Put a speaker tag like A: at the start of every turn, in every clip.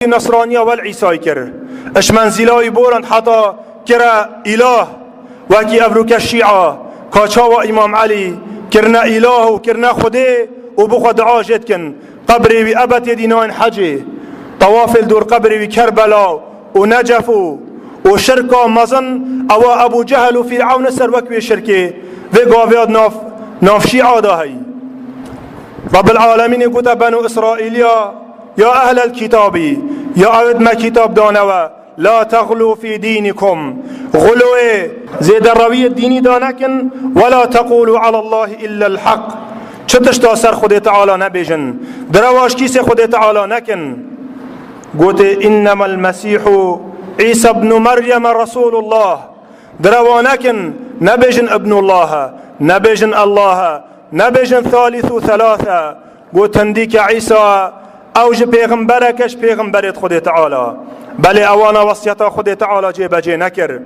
A: النصرانية والعيسى كر اش منزلاي بورند حتى كرا إله وكي أبروك الشيعة كاشا إمام علي كرنا إله وكرنا خده وبخد عاجتكن قبري وأبت يدينان حجي طواف الدور قبري وكربلاء ونجف وشركة مزن أو أبو جهل وفرعون سروك بشركة وقاوياد ناف شيعة داهي. رب العالمين يقول بنو إسرائيل يا أهل الكتاب يا أهد ما كتاب دانوا لا تغلوا في دينكم غلوه زيد الروية الديني دانكن ولا تقولوا على الله إلا الحق. چتش تاثر خود تعالى نبيجن درواش كيس خود تعالى نكن قلت إنما المسيح عيسى ابن مريم رسول الله دروانكن نبيجن ابن الله نبيجن الله نبيجن ثالث ثلاثة قلت هنديك عيسى اوج پیغمبرکش پیغمبرت خود تعالی بل اوانا وصیتا خود تعالی جه بجه نکر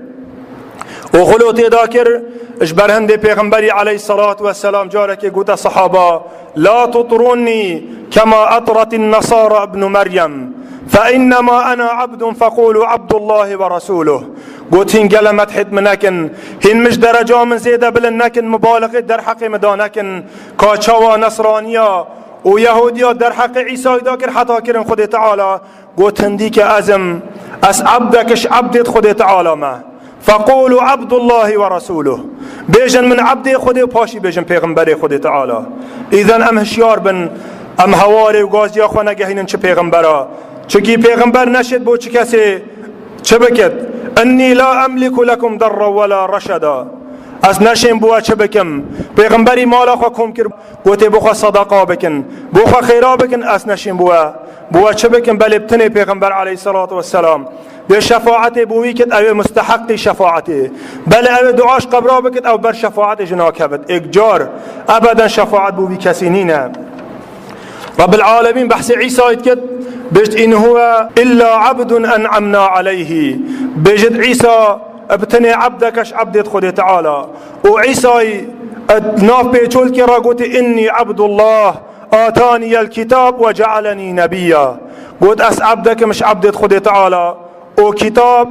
A: و غلوتی دا کر اجبر هنده پیغمبری علیه الصلاة والسلام جارك قوت الصحابة لا تطروني كما أطرت النصارى ابن مريم فإنما أنا عبد فقولوا عبد الله ورسوله قلت هن قلمت حد منكن هن مش درجة من زيادة بلنكن مبالغة در حق مدانكن كاشوا نصرانية ويهوديا در حق عيسى داكر حتى كرن خود تعالى قلت هنديك أزم أس عبدكش عبدت خود تعالى ما فقولوا عبد الله ورسوله بيجن من عبد خود باشي بيجن پیغمبر خود تعالى إذن أم هشيار بن أم هواري وغازي أخوانا جهينن چه پیغمبرا چكي پیغمبر نشد بو چه کسی چه بكت أني لا أملك لكم ضرا ولا رشدا از نشیم بوا چه بکم پیغمبری مالا خوا کم کر گوته بخوا صدقا بکن بخوا خیرا بکن از نشیم بوا چه بکن بل ابتنی پیغمبر علیه الصلاة والسلام به شفاعت بوی کد او مستحق شفاعت بل او دعاش قبرا بکد او بر شفاعت جناک هبد اگجار ابدا شفاعت بوی کسی نینه. رب العالمين بحث عيسى يتكت بجد إن هو إلا عبد أنعمنا عليه بجد عيسى ابتني عبدكش عبدت خود تعالى وعيسى ناف بيجول كرا قلت إني عبد الله آتاني الكتاب وجعلني نبيا قلت أس عبدك مش عبدت خود تعالى وكتاب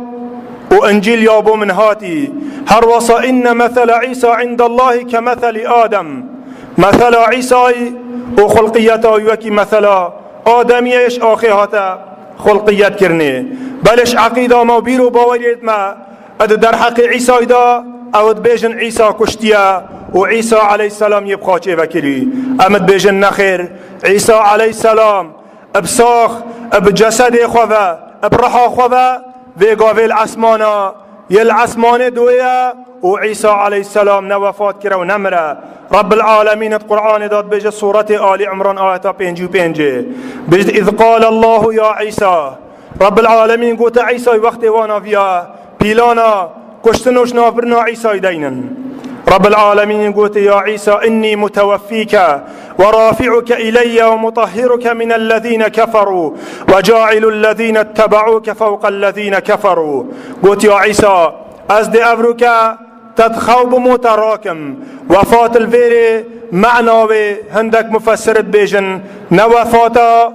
A: وإنجيل يابو من هاتي هروصا إن مثل عيسى عند الله كمثل آدم مثل عيسى وخلقيته وكي مثل آدميش آخيهاته خلقيات كرني بلش عقيدة موبير وباوريت ما اد در حق عيسى دا او بيجن عيسى كشتيا وعيسى عليه السلام يبقى چه وكلي امد بيجن نخير عيسى عليه السلام بساخ بجسد خوفا برحا خوفا ويقاوي العسمانا يالعسمان دويا وعيسى عليه السلام نوفات كرا ونمرا. رب العالمين القرآن داد بيجي سورة آل عمران آياتا 55 بيجي إذ قال الله يا عيسى رب العالمين قلت عيسى وقت وانا فيها بيلانا كشتنوش نافرنا عيسى دينا. رب العالمين قلت يا عيسى إني متوفيك ورافعك إلي ومطهرك من الذين كفروا وجاعل الذين اتبعوك فوق الذين كفروا. قلت يا عيسى أزد أبرك تتخوب متراكم وفات الفيري معنى هندك مفسرت بيجن نوفاتا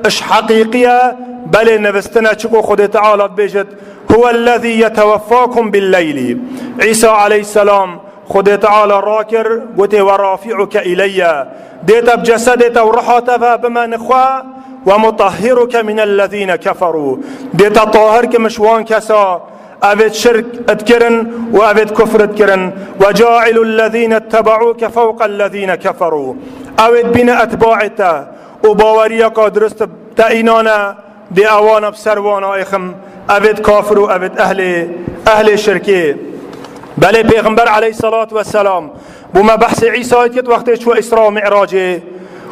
A: اش حقيقية بل نفستنا چكو خود تعالى بيجت هو الذي يتوفاكم بالليل. عيسى عليه السلام خود تعالى راكر قلت ورافعك إلي ديت بجسدت ورحاتها بما نخوا ومطهرك من الذين كفروا ديت طاهرك مشوان كسا أبد شرك أذكرن وأبد كفر أذكرن وجاعل الذين اتبعوك فوق الذين كفروا أبد بنا أتباعته وباوريك درست تأينانا دي أوانا بسروانا إخم أبد كافر وأبد أهل شركي بل پیغمبر عليه الصلاة والسلام بما بحث عيسى يتكت وقت شو إسراء معراجه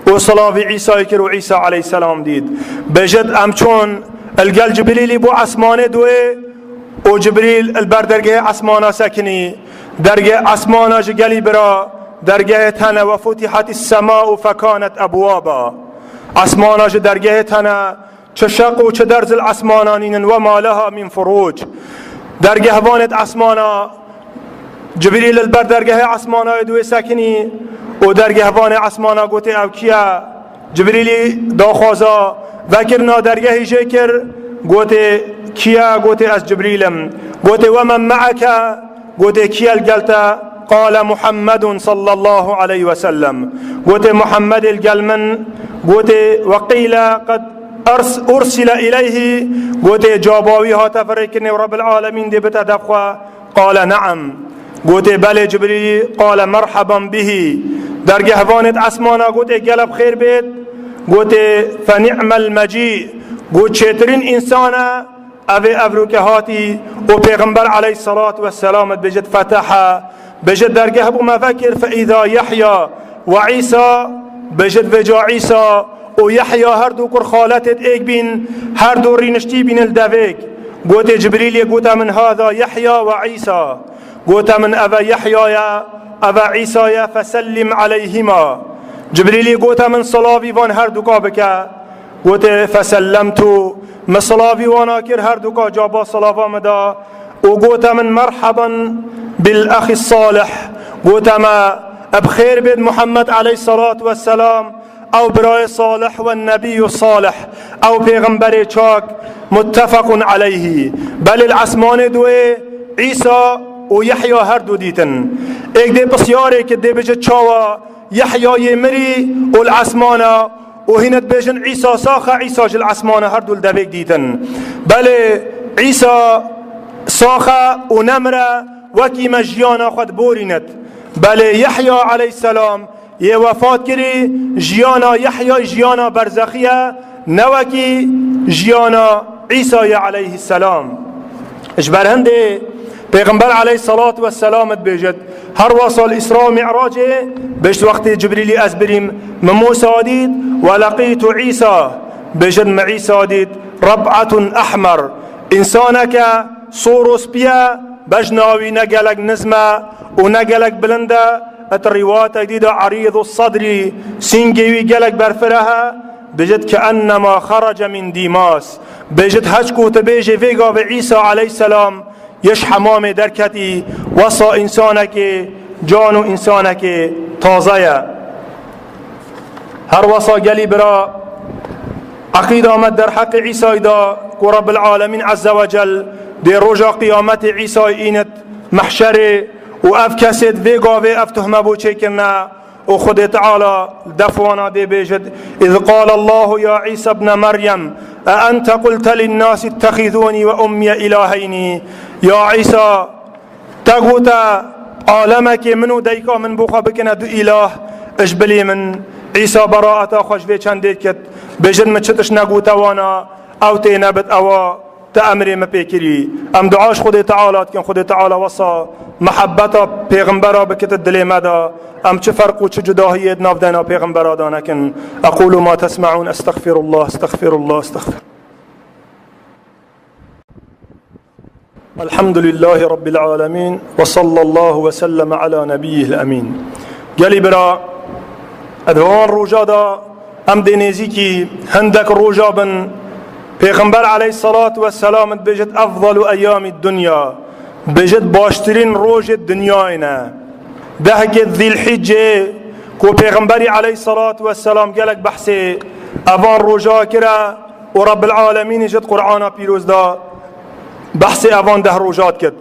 A: وصلاة عيسى يكر وعيسى عليه السلام ديد بجد أمچون القل جبريل بو عسمان دوه وجبريل البردرگه عسمانا سكني درگه عسمانا جگلی برا درگه تنا وفتحت السماء فكانت أبوابا عسمانا درگه تنا چشق و چه درز العسمانانين وما لها من فروج درگه وانت عسمانا جبريل البردرگه عسمانا دوه سكني و درگه وان عسمانا قوتي او كيا جبريل داخوزا وكرنا درگه جكر قوت كيا قوت از جبريلم قوت ومن معك قوت كيا القلتا قال محمد صلى الله عليه وسلم قوت محمد القلمن قوت وقيل قد أرسل إليه قوت جاباويها تفركني رب العالمين دي بتدفخوا قال نعم قوت بل جبريل قال مرحبا به درگه وانت اسمانا قوت قلب خير بيت قوت فنعم المجيء قوت شترين إنسانا أبي أفروكهاتي وبيغمبر عليه الصلاة والسلام بجد فتحا بجد درگه بو مفكر فإذا يحيى وعيسى بجد وجا عيسى ويحيى هردو كر خالتت ايك بين هردو رينشتي بين الدفيك قوت جبريل قوت من هذا يحيى وعيسى قوت من أبا يحيى أبا عيسى فسلم عليهما جبريل قوت من صلافي وان هردو كابك قوت فسلمت مصلافي وانا كر هردو كا جابا صلافا مدا وقوت من مرحبا بالأخ الصالح قوت ما بخير بيد محمد عليه الصلاة والسلام أو براي صالح والنبي الصالح أو پیغمبر چاك متفق عليه بل العسمان دوه عيسى ويحيى هردو ديتن ايك دي بسياري كده بجد چاوا يحيى يمري والعسمانا وهنا بيجن عيسى ساخا عيسى جل عسمانا هردو الدبيك ديتن بل عيسى ساخا ونمرة وكي مجيانا خد بورينت بل يحيى عليه السلام يه وفات کری جیانا یحیی جیانا برزخیه نوکی جیانا عیسی علیه السلام اجبر هنده پیغمبر علیه الصلاة والسلام بيجد هر وصل اسراء معراجه بيجد وقت جبريل أزبريم من موسى ديد ولقيت عيسى بيجد مع عيسى ديد ربعة أحمر إنسانك صورس بيا بجناوي نقلق نزمة ونقلق بلنده الروايات جديدة عريض الصدر سنجوي قلق برفرها بجد كأنما خرج من ديماس بجد هجكو تبيجي فيقا بعيسى عليه السلام يش حمام دركتي وصى إنسانك جانو إنسانك تازية هر وصى قلي برا عقيدة مد در حق عيسى دا ورب العالمين عز وجل دي رجا قيامت عيسى إينت محشره وأف كسد فيقا في أفتهم أبو شيكنا وخد تعالى دفوانا دي بيجد إذ قال الله يا عيسى ابن مريم أأنت قلت للناس اتخذوني وأمي إلهين يا عيسى تقوت عالمك منو ديكا من بوخا بكنا دو إله اجبلي من عيسى براءة خوش في چنديت بيجد مچتش نقوت وانا أو تينبت أوا تأمري ما بيكري أم دعاش خد تعالى كن خد تعالى وصى محبته پیغمبرا بكت الدل مدى أم چه فرق و چه جداهية نافدنا پیغمبرا دانكن أقول ما تسمعون استغفر الله استغفر الله استغفر الحمد لله رب العالمين وصلى الله وسلم على نبيه الأمين قالي برا أدوان روجادا أم دينيزيكي هندك روجابا پیغمبر عليه الصلاة والسلام بجد أفضل أيام الدنيا بجد باشترين روج الدنيا إنا دهك ذي الحجة كو پیغمبر عليه الصلاة والسلام قالك بحثي أفان روجا كرا ورب العالمين جد قرآن بيروز دا بحثي أفان ده روجات كد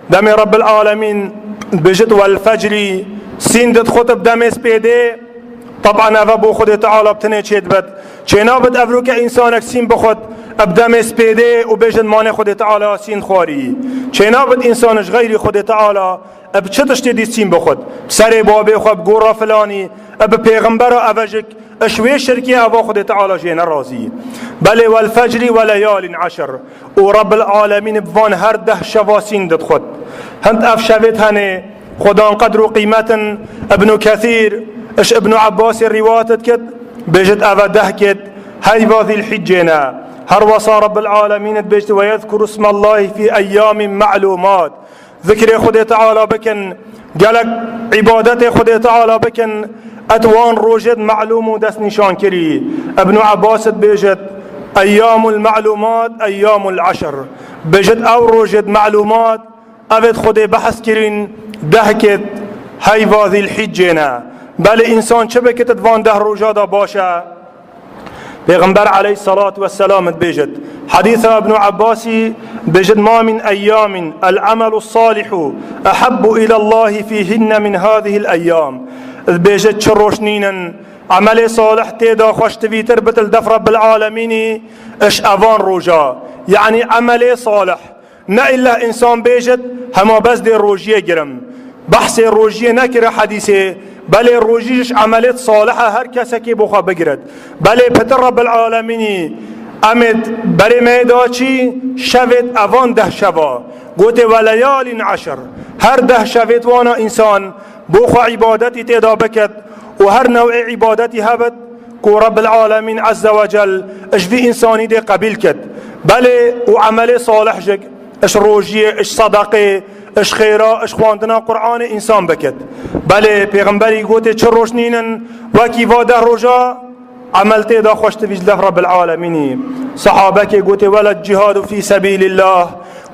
A: دم رب العالمين بجد والفجر سين خطب دمس بيدي طبعا أفا بو خد تعالى بتنه چيد بد چينا بد أفروك إنسانك سين بخد ابدم سپیده و بجن مان خود تعالی سین خواری چینا بد انسانش غیر خود تعالی اب چتش دی سین بخود سر باب خوب گورا فلانی اب پیغمبر اوجک اشوی شرکی ابا خود تعالی جن راضی بل والفجر وليال عشر و رب العالمین بوان هر ده شواسین دد خود هند اف شویت هنه خدان قدر و قیمت ابن كثير اش ابن عباس روایت کد بجد اوا ده کد هاي ذي الحجنا هر وصى رب العالمين بيجت ويذكر اسم الله في أيام معلومات ذكر خد تعالى بكن قالك عبادته خد تعالى بكن أتوان روجد معلوم ودس نشان كري ابن عباس بيجت أيام المعلومات أيام العشر بيجت أو روجد معلومات أبد خد بحث كرين دهكت هاي ذي الحجنا بل إنسان شبكة تدوان ده روجادا باشا پیغمبر علیه الصلاة والسلام بيجد حديث ابن عباس بيجد ما من أيام العمل الصالح أحب إلى الله فيهن من هذه الأيام بيجد شروشنين عمل صالح تيدا خوشت بيتر بتل دف رب العالمين اش أفان روجا يعني عمل صالح نا إلا إنسان بيجد هما بس دي روجيه جرم بحث روجيه نكره حديثه بله روجيش عملت صالحة هر کسی که بخوا بگیرد بله پتر رب العالمینی امد بری میدا چی شوید اوان 10 شوا گوته ولیال 10 هر 10 شوید وانا انسان بخوا عبادتی تیدا بکد و هر نوع عبادتی هبد کو رب العالمین عز وجل اش في انسانی دی قبیل کد بله و عمل صالح جگ اش روجیه اش صدقه اش خیره اش خواندنا قرآن انسان بکد بله پیغمبری گوته چه روشنینن وکی واده روژا عملت دا خوشت ویجلف رب العالمینی صحابه که گوته ولد جهاد فی سبیل الله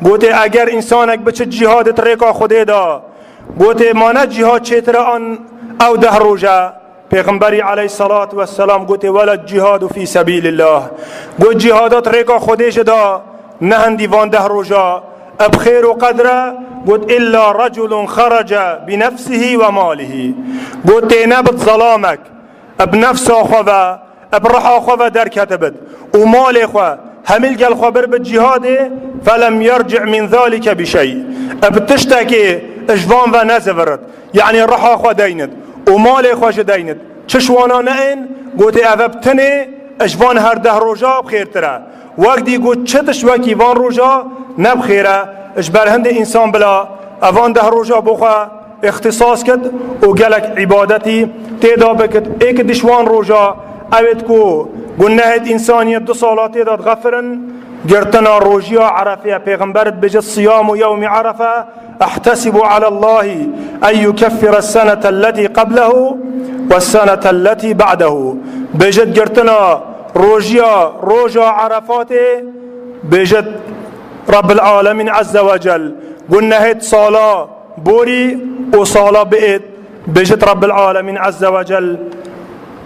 A: گوته اگر انسانک بچه جهادت ریکا خوده دا گوته مانه جهاد چیتر آن او 10 روژا پیغمبری علیه الصلاة والسلام گوته ولد جهاد فی سبیل الله گوت جهادت ریکا خوده جدا نهندی وان 10 روژا بخير وقدره قلت إلا رجل خرج بنفسه وماله قلت نبت ظلامك بنفسه خوا برحا خوا در كتبت ومال خوا هميل قال خبر بالجهاد فلم يرجع من ذلك بشيء بتشتكي اجوان ونزفرت يعني رحا خوا دينت ومال خوا دينت چشوانا نئن قلت اذبتني اجوان هر 10 روجا بخير ترى وقتی گوت چتش وکی وان روجا نبخیره اش برهند انسان بلا اوان 10 روجا بخوا اختصاص کد و گلک عبادتی تیدا بکد ایک دشوان روجا اوید کو گناهت انسانیت 2 سالات تیدا غفرن گرتنا روجیا عرفه پیغمبرت بجد صيام يوم عرفه احتسب على الله ان يكفر السنة التي قبله والسنة التي بعده بجد گرتنا روجا عرفات بجد رب العالمين عز وجل قلنا هيت صلاة بوري وصلاة بئت بجد رب العالمين عز وجل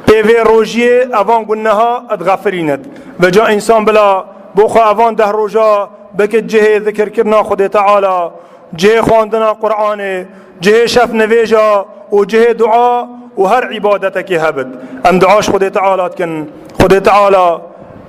A: ايفي روجي افان قلناها اتغفرينت وجا انسان بلا بوخا افان 10 روجا بكت جهه ذكر كرنا خده تعالى جهه خواندنا قرآن جهه شف نويجا وجهه دعاء وهر عبادتك هبت ام دعاش خده تعالى كن خده تعالى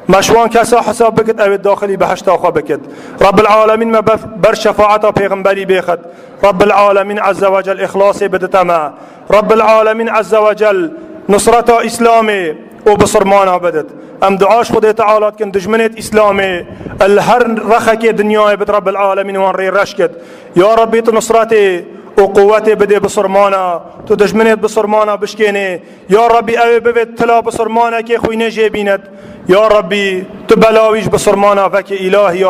A: مشوان كسا حساب بكت او الداخلي بهشت اخوا بكت رب العالمين ما بر شفاعته پیغمبري بيخت رب العالمين عز وجل اخلاصي بدتما رب العالمين عز وجل نصرته اسلامي وبصرمانه بدت ام دعاش خده تعالى كن دجمنت اسلامي الهر رخك دنيا بت رب العالمين وان ري رشكت يا ربي نصرتي وقوتي بدي بصرمانا تو دجمنت بصرمانا بشكيني يا ربي اوي ببت تلا بصرمانا كي خوينه جيبينت يا ربي تبلاويش بصرمانا فك إلهي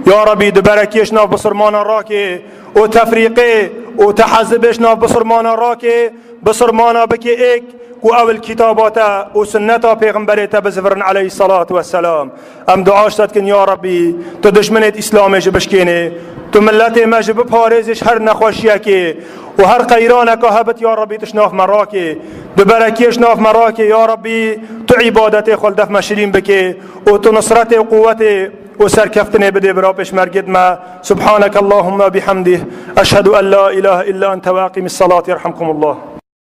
A: يا ربي دبركيش ناف بصرمانا راكي وتفريقي وتحزبش ناف بصرمانا راكي بصرمانا بكي ايك وأول كتاباته وسنته پیغمبرته بزفرن عليه الصلاة والسلام ام دعاش تدكن يا ربي تدشمنت إسلامي جبشكيني تو ملتي ما جب باريزش هر نخوشيكي وهر قيرانك هبت يا ربي تشناف مراكي ببركيش ناف مراكي يا ربي تو عبادتي خلدف مشرين بكي وتو نصرتي وقوتي وسركفتني بدي برابش مرقد ما سبحانك اللهم بحمده أشهد أن لا إله إلا أنت واقم الصلاة يرحمكم الله.